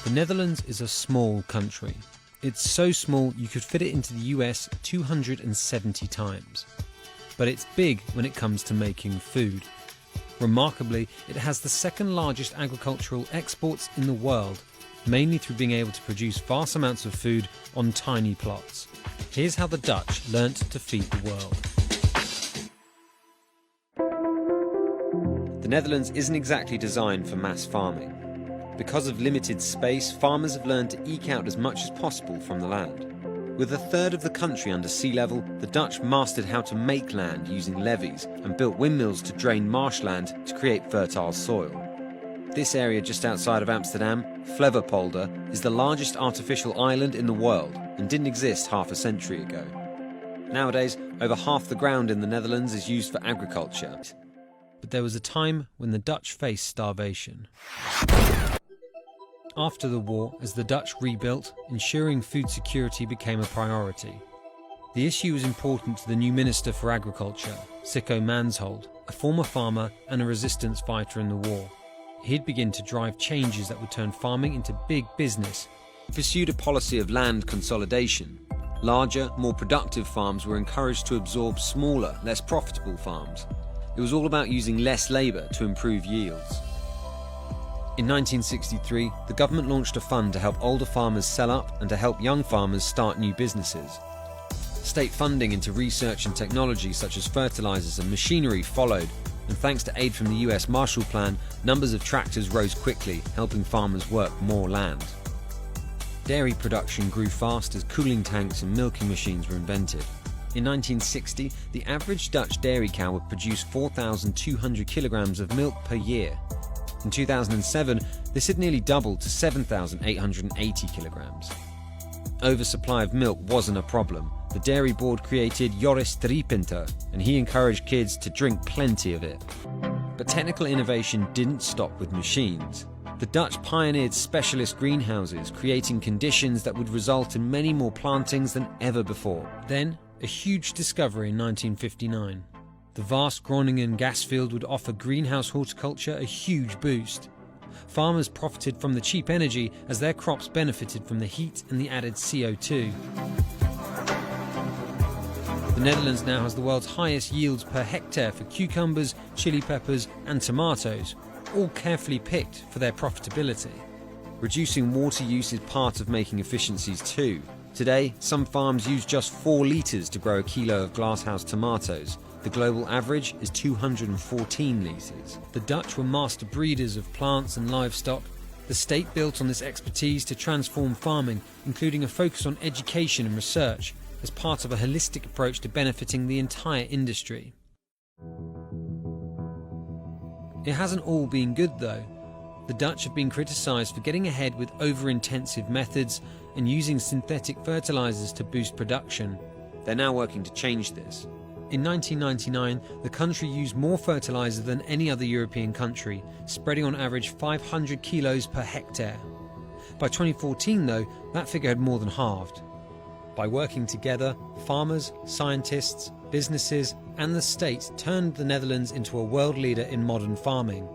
The Netherlands is a small country. It's so small you could fit it into the US 270 times. But it's big when it comes to making food. Remarkably, it has the second largest agricultural exports in the world, mainly through being able to produce vast amounts of food on tiny plots. Here's how the Dutch learnt to feed the world. The Netherlands isn't exactly designed for mass farming. Because of limited space, farmers have learned to eke out as much as possible from the land. With a third of the country under sea level, the Dutch mastered how to make land using levees and built windmills to drain marshland to create fertile soil. This area just outside of Amsterdam, Flevopolder, is the largest artificial island in the world and didn't exist half a century ago. Nowadays, over half the ground in the Netherlands is used for agriculture. But there was a time when the Dutch faced starvation. After the war, as the Dutch rebuilt, ensuring food security became a priority. The issue was important to the new Minister for Agriculture, Sicko Mansholt, a former farmer and a resistance fighter in the war. He'd begin to drive changes that would turn farming into big business. He pursued a policy of land consolidation. Larger, more productive farms were encouraged to absorb smaller, less profitable farms. It was all about using less labour to improve yields. In 1963, the government launched a fund to help older farmers sell up and to help young farmers start new businesses. State funding into research and technology such as fertilizers and machinery followed, and thanks to aid from the US Marshall Plan, numbers of tractors rose quickly, helping farmers work more land. Dairy production grew fast as cooling tanks and milking machines were invented. In 1960, the average Dutch dairy cow would produce 4,200 kilograms of milk per year. In 2007, this had nearly doubled to 7,880 kilograms. Oversupply of milk wasn't a problem. The dairy board created Joris Driepinter, and he encouraged kids to drink plenty of it. But technical innovation didn't stop with machines. The Dutch pioneered specialist greenhouses, creating conditions that would result in many more plantings than ever before. Then, a huge discovery in 1959. The vast Groningen gas field would offer greenhouse horticulture a huge boost. Farmers profited from the cheap energy as their crops benefited from the heat and the added CO2. The Netherlands now has the world's highest yields per hectare for cucumbers, chili peppers and tomatoes, all carefully picked for their profitability. Reducing water use is part of making efficiencies too. Today, some farms use just 4 litres to grow a kilo of glasshouse tomatoes. The global average is 214 litres. The Dutch were master breeders of plants and livestock. The state built on this expertise to transform farming, including a focus on education and research, as part of a holistic approach to benefiting the entire industry. It hasn't all been good though. The Dutch have been criticised for getting ahead with over-intensive methods and using synthetic fertilisers to boost production. They're now working to change this. In 1999, the country used more fertiliser than any other European country, spreading on average 500 kilos per hectare. By 2014 though, that figure had more than halved. By working together, farmers, scientists, businesses and the state turned the Netherlands into a world leader in modern farming.